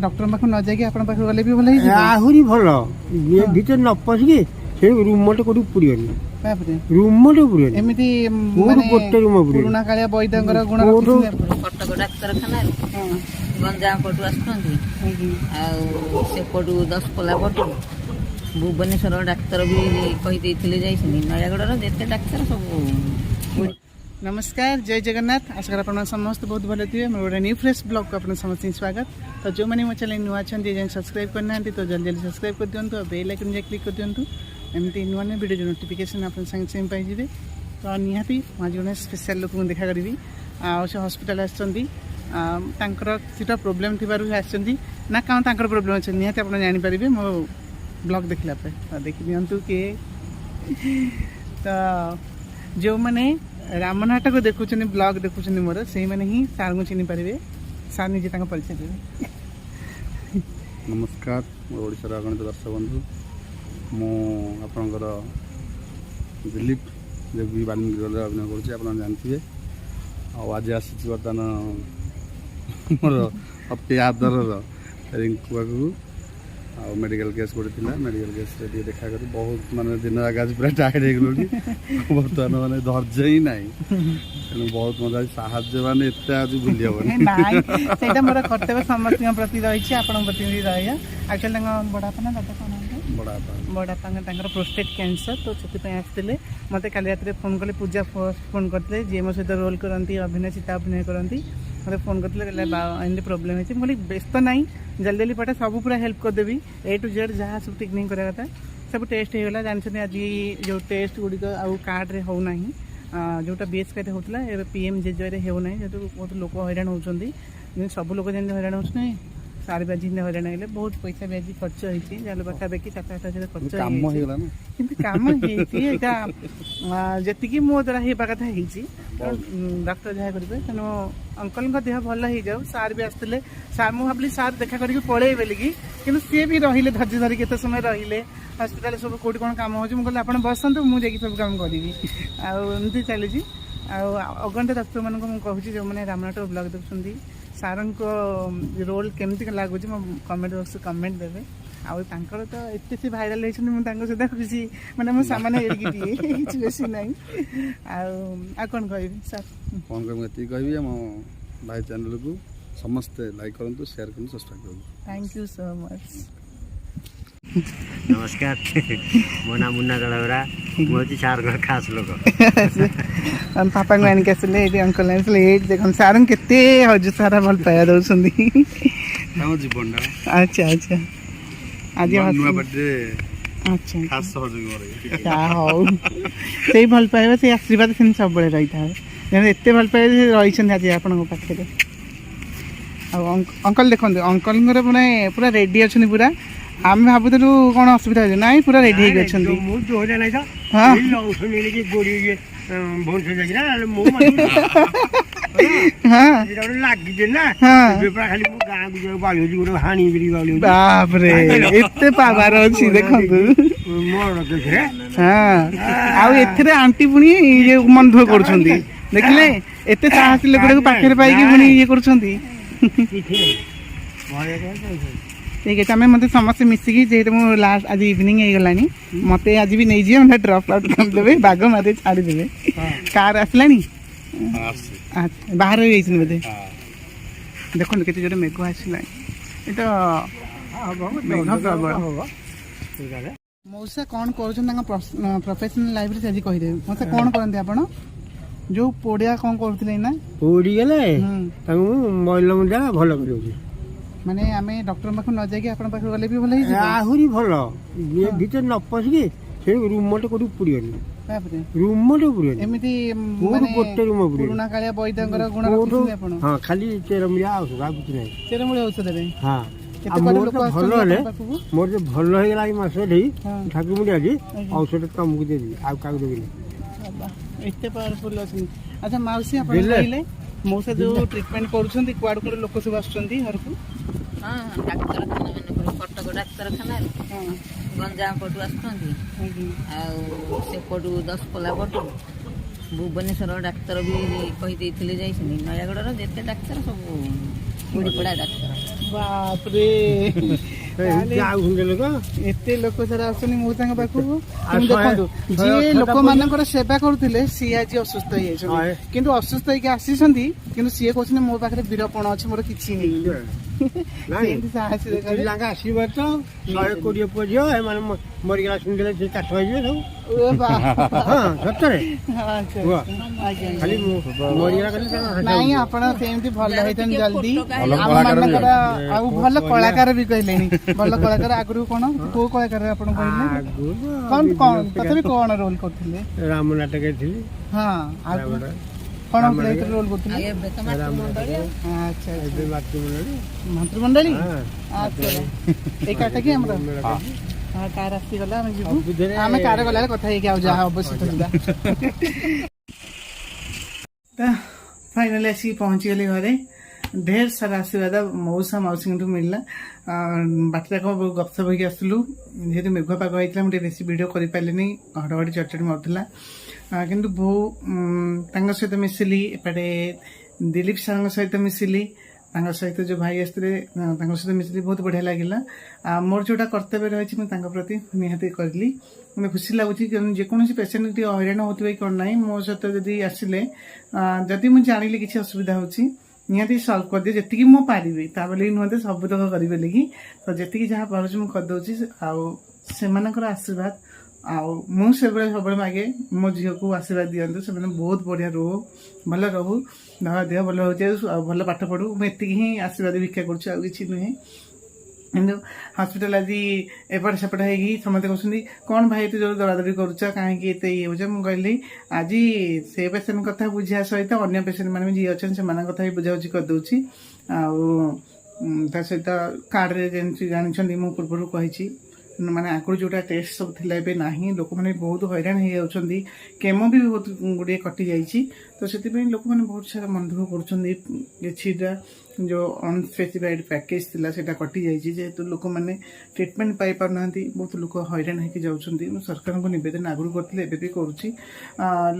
Doctor पाखु न जाके आपण पाखु गले भी भल हे आहुरी भल भीतर न पसिके से रूम मटे कोडी पुरियनी बाप रे रूम मटे पुरियनी एमिति माने गोटे रूम पुरियनी पुरुना कालिया वैद्यंकर गुण रखिले कटक डाक्तरखाना गंजाम पटु आसुଛନ୍ତି ଆଉ ସେପଟୁ ଦଶପଲା ପଟୁ ଭୁବନେଶ୍ୱର ଡାକ୍ତର ବି କହିଦେଇଥିଲେ ଯାଇଛନ୍ତି ନୟାଗଡ଼ର ଯେତେ ଡାକ୍ତର ସବୁ। नमस्कार जय जगन्नाथ आशा कर आप समस्त बहुत भल थे मोर गोटे न्यू फ्रेश ब्लॉग को आपन समस्त स्वागत। तो जो मैंने मो चैनल नुआ अच्छा सब्सक्राइब करना तो जल्दी जल्दी सब्सक्राइब कर दिंतु और बेल आइकन क्लिक कर दिंतु एमती नुआ नुआ वीडियो नोटिफिकेशन आप संगे संगे पाइबे। तो निहाती आज जड़े स्पेशल लोक देखा करी से हॉस्पिटल आसर किसी प्रोब्लेम थी ना कौन तर प्रोब्लेम अच्छे निहाती आप जानीपारे मो ब्लॉग देखला तो देखी दिंतु किए तो जो मैंने रामनाथ को देखुं ब्लॉग देखुं मोर से मैंने ही सार को चिन्ह पारे सार निजे परिचय देवे। नमस्कार ओडिशा अगणित दर्शक बंधु मु आपणकर दिलीप जो भी वाल्मीकि अभिनय कर जानते आज आसी बर्तमान मोर अति आदर रिंकू बाबू आ मेडिकल केस गोटे थी मेडिकल केस देखा कर बहुत माने दिन आगे पूरा टायर्ड हो गलि बर्तमान माने धैर्य ही ना तेणु बहुत मजा साहाଯ୍य माने एत आज भूली हे मोर कर्तव्य समस्त प्रति रही आपण प्रति रही एक्चुअली बड़ापा ना दादा कौन बड़ापा प्रोस्टेट कैंसर तो से आसते मत काली रात फोन कले पूजा फोन करते जी मो सहित रोल करती अभिनय सीता अभिनय करती मत फोन करते एमती प्रोब्लेम है मुझे व्यस्त ना जल्दी जल्दी पटे सब पूरा हेल्प करदेवी ए टू जेड जहाँ सब ट्रिटमेंट करा था सब टेस्ट होगा जानते आज जो टेस्ट गुड़िक आउ कार्ड रे हो ना जोटा बीएसके होता है पीएमजेजे होना जेहतु बहुत लोक हैरान होती सब लोग जमी हैरान हो सारे बाजी हैरान है बहुत पैसा भी आज खर्च होती पाखापाखि 7-8 हजार खर्च किंतु कम जी मो द्वारा होगा कथा डॉक्टर जहाँ करेंगे तेणु अंकल देह भल हो जाऊ सार भी आसते सार मुझे भाविली सार देखा करके पड़े बोलिकी कि सी भी रही धैर्य धरिक केत समय रही हस्पिटाल सब कौटी कौन कम हो आप बसतु मुझे सब कम करी आमती चली अगणित डॉक्टर मान कहूँ जो मैंने रामनाथ ब्लॉग देखुं सार को रोल केमती लगुच मो कमेंट बॉक्स कमेंट देवे आउर तो एत सी भाइराल होती मुझे खुशी माने मो सामान एड़िकी दिए बेस ना कौन कह सर कौन कह मो भाई चैनल को समस्ते लाइक करूँ शेयर करूँ सब्सक्राइब करूँ। Thank you so much. नमस्कार मो नाम मुन्ना गड़वरा मुझे सार खास लोक पापा को आनिक आसले अंकल आसले देख सार के हज सारा भल पाया दौरान जीवन अच्छा अच्छा आज अच्छा हौ से भल पाइबा से आशीर्वाद से सब रही था एत भल पाइबा रही आज आपण पाखे अंकल देखते अंकल मैंने पूरा रेडी अच्छा पूरा आम भावुलु कौन असुविधा हो ना पूरा रेडी बाप रे एते पावर अच्छी देखु हाँ आंटी पुणी मन दुख कर देखिले एते साहसी लोक पाखे पाई पुणी ये कर ठीक है आम मत समस्त मिसिकी जेहतु मो लास्ट आज इवनिंग हो गलानी मत आज भी नहीं जी मतलब ड्रप आउट करदेवे बाघ मारे छाड़ीदेवे कार आसला अच्छा बाहर बोधे देखो के जो मेघ आसला मौसा कौन कर प्रोफेशनल लाइफ से आज कहीदेवे मौसा कौन करते आप जो पोड़िया कौन करते ना पोड़ी गले महिला मुंडा भल कर माने आमे डॉक्टर पाखु न जाके आपण पाखु गले भी भल हे आहुरी भल भीतर न पसिके से रूम मटे कोडी पुरियनी बाप रे रूम मटे पुरियनी एमिति माने गोटे रूम पुरियनी पुरुना कालिया वैद्यंकर गुण रखिले आपण हां खाली चेरमुलिया औषध आ कुछ नै चेरमुलिया औषध देबे हां केते बड़ लोक भल हेले मोर जे भल हे गेला मासे ढेई ठाकुर मुंडिया जी औषध कम को देबी आ का देबी एते पावरफुल अछि। अच्छा माउसी आपण कहले मौसा जो ट्रीटमेंट करूछंती क्वाड को लोक सब आछंती घर को हां डाक्तरखाना माने कटक डाक्तरखाना गंजाम पटु आसुଛନ୍ତି ଆଉ ସେପଟୁ ଦଶପଲା ପଟୁ ଭୁବନେଶ୍ୱର ଡାକ୍ତର ବି କହିଦେଇଥିଲେ ଯାଇଛନ୍ତି ନୟାଗଡ଼ର ଯେତେ ଡାକ୍ତର ସବୁ ଗୁଡ଼ିପଡ଼ା ଡାକ୍ତର ବାପରେ ଆଉ ଖଣ୍ଡେ ଲୋକ ଏତେ ଲୋକ ସାରା ଆସୁଛନ୍ତି ମୁଁ ତାଙ୍କ ପାଖକୁ ଆଉ କିନ୍ତୁ ଦେଖନ୍ତୁ ଯିଏ 118 ଲୋକମାନଙ୍କର ସେବା କରୁଥିଲେ ସିଏ ଆଜି ଅସୁସ୍ଥ ହେଇଯାଇଛନ୍ତି କିନ୍ତୁ ଅସୁସ୍ଥ ହେଇକି ଆସିଛନ୍ତି କିନ୍ତୁ ସିଏ କହୁଛନ୍ତି ମୋ ପାଖରେ ବୀରପଣ ଅଛି ମୋର କିଛି ହେଇନି ସେମିତି ସାହସୀ ଦେଖାଯାଏ। ପିଲାଙ୍କ ଆସିବ ତ 120 ପୁଅ ଝିଅ ଏମାନେ ମରିଗଲା ଶୁଣିଦେଲେ ସେ କାଠ ହେଇଯିବେ ସବୁ ଓ ବା- ହଁ ସତରେ ଆଚ୍ଛା, କୁହ। ଆଜ୍ଞା। ଖାଲି ମରିଗଲା ଖାଲି ନାଇଁ ଆପଣ ସେମିତି ଭଲ ହେଇଛନ୍ତି ଜଲ୍ଦି ଭଲ ଆମ କଳାକାର ବି ମାନଙ୍କର ଆଉ ଭଲ କଳାକାର ବି କହିଲେଣି ଭଲ କଳାକାର ଆଗରୁ କଣ କୋଉ କଳାକାର ଆପଣ କହିଲେ ଆଗରୁ କଣ କଣ ତଥାପି କଣ ରୋଲ କରୁଥିଲେ ରାମ ନାଟକ ଥିଲି ହଁ ଆଉ କଣ ରୋଲ କରୁଥିଲେ ଏବେ ତ ମାତୃମଣ୍ଡଳୀ ଆଉ। ଆଚ୍ଛା ଏବେ ମାତୃମଣ୍ଡଳୀ ମନ୍ତ୍ରିମଣ୍ଡଳୀ ହଁ ଆଚ୍ଛା ଏଇ କାର୍ଟା କି ଆମର ହଁ କାର ଆସିଗଲା ଆମେ ଯିବୁ ଆମେ କାର ଗଲାବେଳେ କଥା ହେଇକି ଆଉ ଯାହା ଅବଶ୍ୟ ଯିବା ଫାଇନାଲି ଆସିକି ପହଞ୍ଚିଗଲି ଘରେ ଢେର ସାରା ଆଶୀର୍ବାଦ ମଉସା ମାଉସୀଙ୍କଠୁ ମିଳିଲା ବାଟରେ କ'ଣ ଗପସପ ହେଇକି ଆସିଲୁ ଯେହେତୁ ମେଘୁଆ ପାଗ ହେଇଥିଲା ମୁଁ ଟିକେ ବେଶୀ ଭିଡ଼ିଓ କରିପାରିଲିନି ଘଡ଼ଘଡ଼ି ଚଡ଼ଚଡ଼ି ମାରୁଥିଲା କିନ୍ତୁ ବୋଉ ତାଙ୍କ ସହିତ ମିଶିଲି ଏପଟେ ଦିଲ୍ଲୀପ ସାର୍ଙ୍କ ସହିତ ମିଶିଲି ତାଙ୍କ ସହିତ ଯେଉଁ ଭାଇ ଆସିଥିଲେ ତାଙ୍କ ସହିତ ମିଶିଲି ବହୁତ ବଢ଼ିଆ ଲାଗିଲା ମୋର ଯେଉଁଟା କର୍ତ୍ତବ୍ୟ ରହିଛି ମୁଁ ତାଙ୍କ ପ୍ରତି ନିହାତି କରିଲି ମୋତେ ଖୁସି ଲାଗୁଛି ଯେକୌଣସି ପେସେଣ୍ଟ ଟିକେ ହଇରାଣ ହେଉଥିବେ କ'ଣ ନାହିଁ ମୋ ସହିତ ଯଦି ଆସିଲେ ଯଦି ମୁଁ ଜାଣିଲି କିଛି ଅସୁବିଧା ହେଉଛି ନିହାତି ସଲ୍ଭ କରିଦିଏ ଯେତିକି ମୁଁ ପାରିବି ତା ବୋଲି ନୁହଁନ୍ତି ସବୁତକ କରିପାରିଲି କି ତ ଯେତିକି ଯାହା ପାରୁଛି ମୁଁ କରିଦେଉଛି ଆଉ ସେମାନଙ୍କର ଆଶୀର୍ବାଦ ଆଉ ମୁଁ ସେଭଳି ସବୁବେଳେ ମାଗେ ମୋ ଝିଅକୁ ଆଶୀର୍ବାଦ ଦିଅନ୍ତୁ ସେମାନେ ବହୁତ ବଢ଼ିଆ ଭଲ ରହୁ ଦେହ ଭଲ ହେଉଛି ଆଉ ଭଲ ପାଠ ପଢ଼ୁ ମୁଁ ଏତିକି ହିଁ ଆଶୀର୍ବାଦ ଭିକ୍ଷା କରୁଛି ଆଉ କିଛି ନୁହେଁ କିନ୍ତୁ ହସ୍ପିଟାଲ ଆଜି ଏପଟ ସେପଟ ହେଇକି ସମସ୍ତେ କହୁଛନ୍ତି କ'ଣ ଭାଇ ଏତେ ଜୋର ଦୌଡ଼ାଦୌଡ଼ି କରୁଛ କାହିଁକି ଏତେ ଇଏ ହେଉଛି ମୁଁ କହିଲି ଆଜି ସେ ପେସେଣ୍ଟ କଥା ବୁଝିବା ସହିତ ଅନ୍ୟ ପେସେଣ୍ଟ ମାନେ ଯିଏ ଅଛନ୍ତି ସେମାନଙ୍କ କଥା ବି ବୁଝାବୁଝି କରିଦେଉଛି ଆଉ ତା ସହିତ କାର୍ଡ଼ରେ ଯେମିତି ଜାଣିଛନ୍ତି ମୁଁ ପୂର୍ବରୁ କହିଛି ମାନେ ଆଗରୁ ଯେଉଁଟା ଟେଷ୍ଟ ସବୁ ଥିଲା ଏବେ ନାହିଁ ଲୋକମାନେ ବହୁତ ହଇରାଣ ହେଇଯାଉଛନ୍ତି କେମୋ ବି ବହୁତ ଗୁଡ଼ିଏ କଟିଯାଇଛି ତ ସେଥିପାଇଁ ଲୋକମାନେ ବହୁତ ସାରା ମନ ଦୁଃଖ କରୁଛନ୍ତି କିଛିଟା ଯେଉଁ ଅନସ୍ପେସିଫାଇଡ୍ ପ୍ୟାକେଜ୍ ଥିଲା ସେଇଟା କଟିଯାଇଛି ଯେହେତୁ ଲୋକମାନେ ଟ୍ରିଟମେଣ୍ଟ ପାଇପାରୁନାହାନ୍ତି ବହୁତ ଲୋକ ହଇରାଣ ହେଇକି ଯାଉଛନ୍ତି ମୁଁ ସରକାରଙ୍କୁ ନିବେଦନ ଆଗରୁ କରିଥିଲି ଏବେ ବି କରୁଛି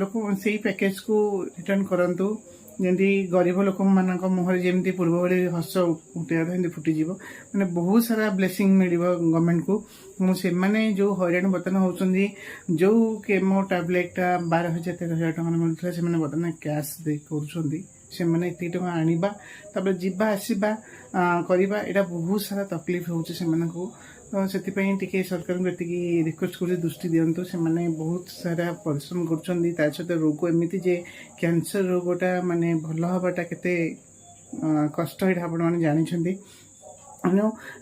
ଲୋକ ସେଇ ପ୍ୟାକେଜକୁ ରିଟର୍ଣ୍ଣ କରନ୍ତୁ ଯେମିତି ଗରିବ ଲୋକମାନଙ୍କ ମୁହଁରେ ଯେମିତି ପୂର୍ବ ଭଳି ହସ ଉଠିବା ସେମିତି ଫୁଟିଯିବ ମାନେ ବହୁତ ସାରା ବ୍ଲେସିଂ ମିଳିବ ଗଭର୍ଣ୍ଣମେଣ୍ଟକୁ ସେମାନେ ଯେଉଁ ହଇରାଣ ବର୍ତ୍ତମାନ ହେଉଛନ୍ତି ଯେଉଁ କେମୋ ଟ୍ୟାବଲେଟ୍ଟା 12,000 13,000 ଟଙ୍କାରେ ମିଳୁଥିଲା ସେମାନେ ବର୍ତ୍ତମାନ କ୍ୟାସ୍ ଦେଇ କରୁଛନ୍ତି ସେମାନେ ଏତିକି ଟଙ୍କା ଆଣିବା ତାପରେ ଯିବା ଆସିବା କରିବା ଏଇଟା ବହୁତ ସାରା ତକଲିଫ ହେଉଛି ସେମାନଙ୍କୁ ତ ସେଥିପାଇଁ ଟିକେ ସରକାରଙ୍କୁ ଏତିକି ରିକ୍ୱେଷ୍ଟ କରୁଛି ଦୃଷ୍ଟି ଦିଅନ୍ତୁ ସେମାନେ ବହୁତ ସାରା ପରିଶ୍ରମ କରୁଛନ୍ତି ତା ସହିତ ରୋଗ ଏମିତି ଯେ କ୍ୟାନ୍ସର ରୋଗଟା ମାନେ ଭଲ ହେବାଟା କେତେ କଷ୍ଟ ଏଇଟା ଆପଣମାନେ ଜାଣିଛନ୍ତି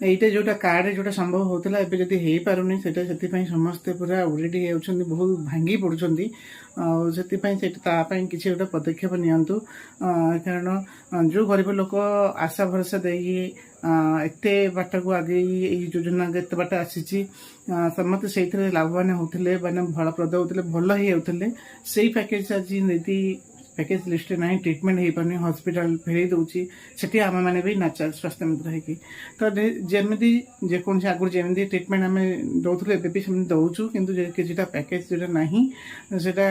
এইটা যেটা কার্ডে যেটা সম্ভব হোলা এবে যদি হয়েপারুনি সেটা সেপাই সমস্তে পুরা উড়িটি যাচ্ছেন বহু ভাঙ্গি পড়ুচ্ছেন সেপাই সেটা তাপাই কিছু গোটা পদক্ষেপ নিয়ন্তু কারণ যে গরিব লোক আশা ভরসা দিয়ে এতে বাটকু আগে এই যোজনা এতে বাট আসিছি ସମସ୍ତେ ସେଇଥିରେ ଲାଭବାନ ହେଉଥିଲେ ମାନେ ଫଳପ୍ରଦ ହେଉଥିଲେ ଭଲ ହେଇଯାଉଥିଲେ ସେଇ ପ୍ୟାକେଜ ଆଜି ଯଦି ପ୍ୟାକେଜ ଲିଷ୍ଟରେ ନାହିଁ ଟ୍ରିଟମେଣ୍ଟ ହେଇପାରୁନି ହସ୍ପିଟାଲ ଫେରେଇ ଦେଉଛି ସେଠି ଆମେମାନେ ବି ନାଚାର ସ୍ୱାସ୍ଥ୍ୟ ମିତ୍ର ହେଇକି ତ ଯେମିତି ଯେକୌଣସି ଆଗରୁ ଯେମିତି ଟ୍ରିଟମେଣ୍ଟ ଆମେ ଦେଉଥିଲୁ ଏବେ ବି ସେମିତି ଦେଉଛୁ କିନ୍ତୁ କିଛିଟା ପ୍ୟାକେଜ ଯେଉଁଟା ନାହିଁ ସେଇଟା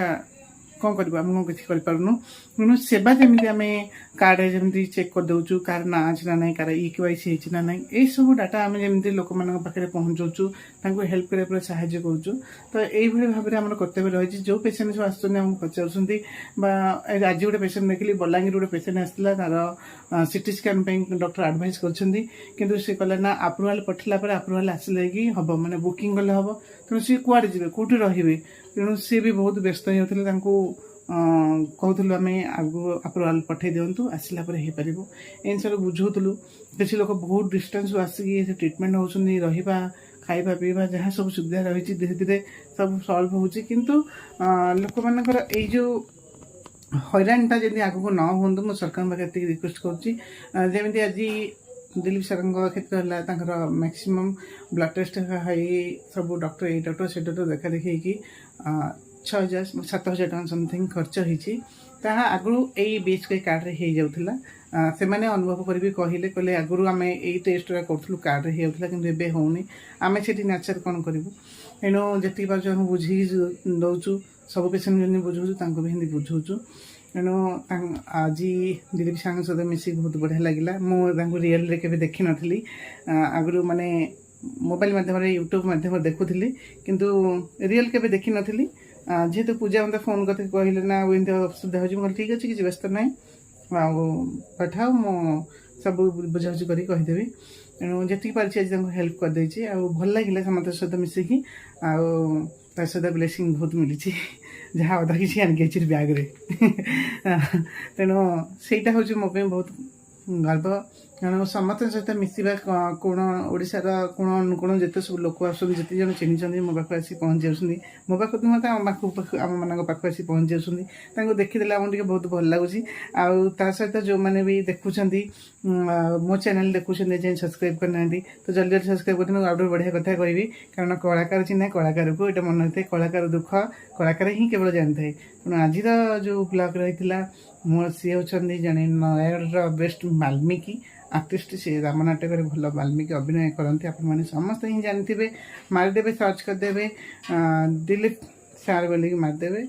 କ'ଣ କରିବୁ ଆମେ କ'ଣ କିଛି କରିପାରୁନୁ ତେଣୁ ସେବା ଯେମିତି ଆମେ କାର୍ଡ଼ରେ ଯେମିତି ଚେକ୍ କରିଦେଉଛୁ କାହାର ନାଁ ଅଛି ନା ନାହିଁ କାହାର EKYC ହେଇଛି ନା ନାହିଁ ଏଇସବୁ ଡାଟା ଆମେ ଯେମିତି ଲୋକମାନଙ୍କ ପାଖରେ ପହଞ୍ଚାଉଛୁ ତାଙ୍କୁ ହେଲ୍ପ କରିବା ପାଇଁ ସାହାଯ୍ୟ କରୁଛୁ ତ ଏଇଭଳି ଭାବରେ ଆମର କର୍ତ୍ତବ୍ୟ ରହିଛି ଯେଉଁ ପେସେଣ୍ଟ ସବୁ ଆସୁଛନ୍ତି ଆମକୁ ପଚାରୁଛନ୍ତି ବା ଆଜି ଗୋଟେ ପେସେଣ୍ଟ ଦେଖିଲି ବଲାଙ୍ଗୀର ଗୋଟେ ପେସେଣ୍ଟ ଆସିଥିଲା ତାର ସିଟି ସ୍କାନ୍ ପାଇଁ ଡକ୍ଟର ଆଡଭାଇସ୍ କରିଛନ୍ତି କିନ୍ତୁ ସେ କହିଲା ନା ଆପ୍ରୁଭାଲ ପଠେଇଲା ପରେ ଆପ୍ରୁଭାଲ ଆସିଲେ କି ହେବ ମାନେ ବୁକିଂ କଲେ ହେବ ତେଣୁ ସିଏ କୁଆଡ଼େ ଯିବେ କେଉଁଠି ରହିବେ ତେଣୁ ସିଏ ବି ବହୁତ ବ୍ୟସ୍ତ ହେଇଯାଉଥିଲେ ତାଙ୍କୁ କହୁଥିଲୁ ଆମେ ଆଗକୁ ଆପ୍ରୁଭାଲ ପଠେଇ ଦିଅନ୍ତୁ ଆସିଲା ପରେ ହେଇପାରିବ ଏମିତି ସବୁ ବୁଝାଉଥିଲୁ କିଛି ଲୋକ ବହୁତ ଡିଷ୍ଟାନ୍ସରୁ ଆସିକି ସେ ଟ୍ରିଟମେଣ୍ଟ ହେଉଛନ୍ତି ରହିବା ଖାଇବା ପିଇବା ଯାହା ସବୁ ସୁବିଧା ରହିଛି ଧୀରେ ଧୀରେ ସବୁ ସଲ୍ଭ ହେଉଛି କିନ୍ତୁ ଲୋକମାନଙ୍କର ଏଇ ଯେଉଁ ହଇରାଣଟା ଯେମିତି ଆଗକୁ ନ ହୁଅନ୍ତୁ ମୁଁ ସରକାରଙ୍କ ପାଖରେ ଏତିକି ରିକ୍ୱେଷ୍ଟ କରୁଛି ଯେମିତି ଆଜି ଦିଲ୍ଲୀପ ସାର୍ଙ୍କ କ୍ଷେତ୍ର ହେଲା ତାଙ୍କର ମ୍ୟାକ୍ସିମମ୍ ବ୍ଲଡ୍ ଟେଷ୍ଟ ହେଇ ସବୁ ଡକ୍ଟର ଏଇ ଡକ୍ଟର ସେ ଡକ୍ଟର ଦେଖା ଦେଖି ହେଇକି 6,000-7,000 ଟଙ୍କା ସମଥିଙ୍ଗ ଖର୍ଚ୍ଚ ହେଇଛି ତାହା ଆଗରୁ ଏଇ BHK କାର୍ଡ଼ରେ ହେଇଯାଉଥିଲା ସେମାନେ ଅନୁଭବ କରିବି କହିଲେ ଆଗରୁ ଆମେ ଏଇ ଟେଷ୍ଟଟା କରୁଥିଲୁ କାର୍ଡ଼ରେ ହେଇଯାଉଥିଲା କିନ୍ତୁ ଏବେ ହେଉନି ଆମେ ସେଠି ନ୍ୟାଚୁରାଲ କ'ଣ କରିବୁ ତେଣୁ ଯେତିକି ପାରୁଛୁ ଆମେ ବୁଝିକି ଦେଉଛୁ ସବୁ ପେସେଣ୍ଟ ଯେମିତି ବୁଝାଉଛୁ ତାଙ୍କୁ ବି ସେମିତି ବୁଝାଉଛୁ ତେଣୁ ଆଜି ଦିଲ୍ଲୀପ ସାର୍ଙ୍କ ସହିତ ମିଶିକି ବହୁତ ବଢ଼ିଆ ଲାଗିଲା। ମୁଁ ତାଙ୍କୁ ରିଏଲ୍ରେ କେବେ ଦେଖିନଥିଲି, ଆଗରୁ ମାନେ ମୋବାଇଲ ମାଧ୍ୟମରେ ୟୁଟ୍ୟୁବ୍ ମାଧ୍ୟମରେ ଦେଖୁଥିଲି, କିନ୍ତୁ ରିଏଲ୍ କେବେ ଦେଖିନଥିଲି। ଯେହେତୁ ପୂଜା ମୋତେ ଫୋନ୍ କରିକି କହିଲେ ନା ଏମିତି ଅସୁବିଧା ହେଉଛି, ମୁଁ କହିଲି ଠିକ୍ ଅଛି, କିଛି ବ୍ୟସ୍ତ ନାହିଁ, ଆଉ ପଠାଅ, ମୁଁ ସବୁ ବୁଝାବୁଝି କରିକି କହିଦେବି। ତେଣୁ ଯେତିକି ପାରିଛି ଆଜି ତାଙ୍କୁ ହେଲ୍ପ କରିଦେଇଛି। ଆଉ ଭଲ ଲାଗିଲା ସମସ୍ତଙ୍କ ସହିତ ମିଶିକି, ଆଉ ତା ସହିତ ବ୍ଲେସିଂ ବହୁତ ମିଳିଛି, ଯାହା ଅଧା କିଛି ଆଣିକି ଆସିଛି ବ୍ୟାଗ୍ରେ। ତେଣୁ ସେଇଟା ହେଉଛି ମୋ ପାଇଁ ବହୁତ ଗର୍ବ, କାରଣ ସମସ୍ତଙ୍କ ସହିତ ମିଶିବା, କୋଣ ଓଡ଼ିଶାର କୋଣ ଅନୁକୋଣ ଯେତେ ସବୁ ଲୋକ ଆସୁଛନ୍ତି, ଯେତେ ଜଣ ଚିହ୍ନିଛନ୍ତି ମୋ ପାଖକୁ ଆସି ପହଞ୍ଚି ଯାଉଛନ୍ତି, ମୋ ପାଖକୁ ମଧ୍ୟ ଆମମାନଙ୍କ ପାଖକୁ ଆସି ପହଞ୍ଚି ଯାଉଛନ୍ତି। ତାଙ୍କୁ ଦେଖିଦେଲେ ଆମକୁ ଟିକେ ବହୁତ ଭଲ ଲାଗୁଛି। ଆଉ ତା ସହିତ ଯେଉଁମାନେ ବି ଦେଖୁଛନ୍ତି, ମୋ ଚ୍ୟାନେଲ୍ ଦେଖୁଛନ୍ତି, ଯାଇ ସବସ୍କ୍ରାଇବ୍ କରିନାହାନ୍ତି, ତ ଜଲ୍ଦି ଜଲ୍ଦି ସବସ୍କ୍ରାଇବ୍ କରିଥାନ୍ତୁ। ଆଉ ଗୋଟେ ବଢ଼ିଆ କଥା କହିବି, କାରଣ କଳାକାର ଚିହ୍ନା କଳାକାରକୁ, ଏଇଟା ମନେ ରହିଥାଏ। କଳାକାର ଦୁଃଖ କଳାକାର ହିଁ କେବଳ ଜାଣିଥାଏ। ତେଣୁ ଆଜିର ଯେଉଁ ବ୍ଲଗ୍ ରହିଥିଲା, ସିଏ ହେଉଛନ୍ତି ଜଣେ ନୟାଗଡ଼ର ବେଷ୍ଟ ବାଲ୍ମୀକି ଆର୍ଟିଷ୍ଟ। ସେ ରାମନାଟକରେ ଭଲ ବାଲ୍ମୀକି ଅଭିନୟ କରନ୍ତି, ଆପଣମାନେ ସମସ୍ତେ ହିଁ ଜାଣିଥିବେ। ମାରିଦେବେ, ସର୍ଚ୍ଚ କରିଦେବେ, ଦିଲ୍ଲୀପ ସାର୍ ବୋଲିକି ମାରିଦେବେ,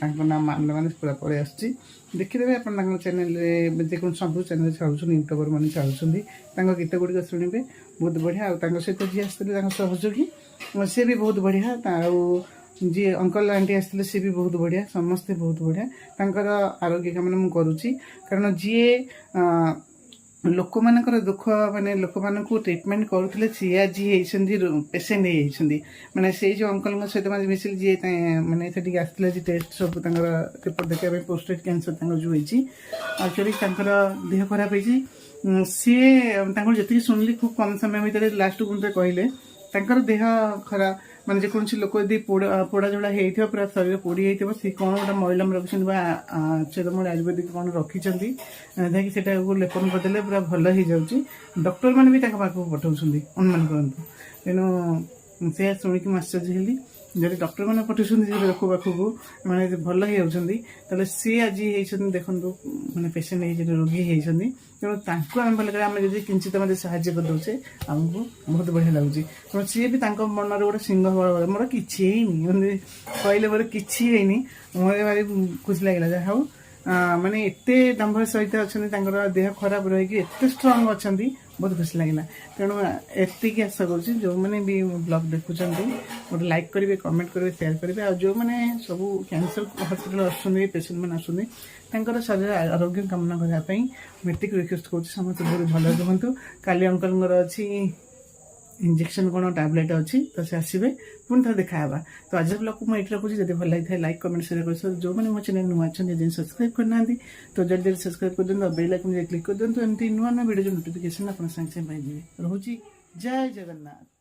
ତାଙ୍କ ନାଁ ମାରିଲେ ମାନେ ପୁରା ପଳେଇ ଆସୁଛି, ଦେଖିଦେବେ ଆପଣ। ତାଙ୍କ ଚ୍ୟାନେଲ୍ରେ ଯେକୌଣସି ସବୁ ଚ୍ୟାନେଲ୍ ଛାଡ଼ୁଛନ୍ତି, ୟୁଟ୍ୟୁବର୍ ମାନେ ଛାଡ଼ୁଛନ୍ତି, ତାଙ୍କ ଗୀତ ଗୁଡ଼ିକ ଶୁଣିବେ, ବହୁତ ବଢ଼ିଆ। ଆଉ ତାଙ୍କ ସହିତ ଯିଏ ଆସିଥିଲେ ତାଙ୍କ ସହଯୋଗୀ, ସିଏ ବି ବହୁତ ବଢ଼ିଆ। ଆଉ ଯିଏ ଅଙ୍କଲ୍ ଆଣ୍ଟି ଆସିଥିଲେ ସିଏ ବି ବହୁତ ବଢ଼ିଆ, ସମସ୍ତେ ବହୁତ ବଢ଼ିଆ। ତାଙ୍କର ଆରୋଗ୍ୟ କାମନା ମୁଁ କରୁଛି, କାରଣ ଯିଏ ଲୋକମାନଙ୍କର ଦୁଃଖ, ମାନେ ଲୋକମାନଙ୍କୁ ଟ୍ରିଟମେଣ୍ଟ କରୁଥିଲେ, ସିଏ ଆଜି ହେଇଛନ୍ତି ପେସେଣ୍ଟ ହେଇଯାଇଛନ୍ତି। ମାନେ ସେଇ ଯେଉଁ ଅଙ୍କଲଙ୍କ ସହିତ ମାନେ ମିଶିଲି, ଯିଏ ମାନେ ସେଠିକି ଆସିଥିଲେ, ଆଜି ଟେଷ୍ଟ ସବୁ ତାଙ୍କର ରିପୋର୍ଟ ଦେଖିବା ପାଇଁ, ପ୍ରୋଷ୍ଟେଟ୍ କ୍ୟାନ୍ସର ତାଙ୍କର ଯେଉଁ ହେଇଛି, ଆକ୍ଚୁଆଲି ତାଙ୍କର ଦେହ ଖରାପ ହେଇଛି। ସିଏ ତାଙ୍କର ଯେତିକି ଶୁଣିଲି ଖୁବ୍ କମ୍ ସମୟ ଭିତରେ ଲାଷ୍ଟକୁ ମୋତେ କହିଲେ ତାଙ୍କର ଦେହ ଖରାପ, ମାନେ ଯେକୌଣସି ଲୋକ ଯଦି ପୋଡ଼ାଜୋଡ଼ା ହେଇଥିବ, ପୁରା ଶରୀର ପୋଡ଼ି ହେଇଥିବ, ସେ କ'ଣ ଗୋଟେ ମଇଲମ ରଖିଛନ୍ତି ବା ଚେରମୂଳି ଆୟୁର୍ବେଦିକ କ'ଣ ରଖିଛନ୍ତି, ଯାହାକି ସେଟାକୁ ଲେପନ କରିଦେଲେ ପୁରା ଭଲ ହେଇଯାଉଛି। ଡକ୍ଟରମାନେ ବି ତାଙ୍କ ପାଖକୁ ପଠାଉଛନ୍ତି, ଅନୁମାନ କରନ୍ତୁ। ତେଣୁ ସେୟା ଶୁଣିକି ମୁଁ ଆଶ୍ଚର୍ଯ୍ୟ ହେଲି। ଯଦି ଡକ୍ଟରମାନେ ପଠାଉଛନ୍ତି ସେ ଲୋକ ପାଖକୁ, ମାନେ ଭଲ ହେଇଯାଉଛନ୍ତି, ତାହେଲେ ସିଏ ଆଜି ହେଇଛନ୍ତି, ଦେଖନ୍ତୁ, ମାନେ ପେସେଣ୍ଟ ହେଇଛନ୍ତି, ରୋଗୀ ହେଇଛନ୍ତି। ତେଣୁ ତାଙ୍କୁ ଆମେ ଭଲ କରି ଆମେ ଯଦି କିଞ୍ଚିତ ମଧ୍ୟ ସାହାଯ୍ୟ କରିଦେଉଛେ, ଆମକୁ ବହୁତ ବଢ଼ିଆ ଲାଗୁଛି। ତେଣୁ ସିଏ ବି ତାଙ୍କ ମନରେ ଗୋଟେ ସିଂହ ବଳ, ମୋର କିଛି ହେଇନି, ମାନେ କହିଲେ ମୋର କିଛି ହେଇନି, ମୋର ଭାରି ଖୁସି ଲାଗିଲା। ଯାହା ହଉ, ମାନେ ଏତେ ଦମ୍ଭର ସହିତ ଅଛନ୍ତି, ତାଙ୍କର ଦେହ ଖରାପ ରହିକି ଏତେ ଷ୍ଟ୍ରଙ୍ଗ ଅଛନ୍ତି, ବହୁତ ଖୁସି ଲାଗିଲା। ତେଣୁ ଏତିକି ଆଶା କରୁଛି, ଯେଉଁମାନେ ବି ବ୍ଲଗ୍ ଦେଖୁଛନ୍ତି ଗୋଟେ ଲାଇକ୍ କରିବେ, କମେଣ୍ଟ କରିବେ, ସେୟାର କରିବେ। ଆଉ ଯେଉଁମାନେ ସବୁ କ୍ୟାନ୍ସର ହସ୍ପିଟାଲ ଆସୁଛନ୍ତି, ପେସେଣ୍ଟମାନେ ଆସୁଛନ୍ତି, ତାଙ୍କର ଶରୀର ଆରୋଗ୍ୟ କାମନା କରିବା ପାଇଁ ମୁଁ ଏତିକି ରିକ୍ୱେଷ୍ଟ କରୁଛି, ସମସ୍ତେ ବହୁତ ଭଲରେ ରୁହନ୍ତୁ। କାଲି ଅଙ୍କଲଙ୍କର ଅଛି ଇଞ୍ଜେକ୍ସନ୍, କ'ଣ ଟ୍ୟାବଲେଟ୍ ଅଛି, ତ ସେ ଆସିବେ, ପୁଣି ଥରେ ଦେଖାହେବା। ତ ଆଜିର ବ୍ଲଗ୍କୁ ମୁଁ ଏଇଠି ରଖୁଛି। ଯଦି ଭଲ ଲାଗିଥାଏ ଲାଇକ୍, କମେଣ୍ଟ, ସେୟାର କରିଥିବ। ଯେଉଁମାନେ ମୋ ଚ୍ୟାନେଲ୍ ନୂଆ ଅଛନ୍ତି, ଯଦି ସବସ୍କ୍ରାଇବ୍ କରିନାହାନ୍ତି, ତ ଜଲ୍ଦି ଜଲ୍ଦି ସବସ୍କ୍ରାଇବ୍ କରିଦିଅନ୍ତୁ, ଆଉ ବେଲ୍ ଆଇକନ୍ କ୍ଲିକ୍ କରିଦିଅନ୍ତୁ। ଏମିତି ନୂଆ ନୂଆ ଭିଡ଼ିଓ ନୋଟିଫିକେସନ୍ ଆପଣ ସାଙ୍ଗେ ସାଙ୍ଗେ ପାଇଯିବେ। ରହୁଛି, ଜୟ ଜଗନ୍ନାଥ।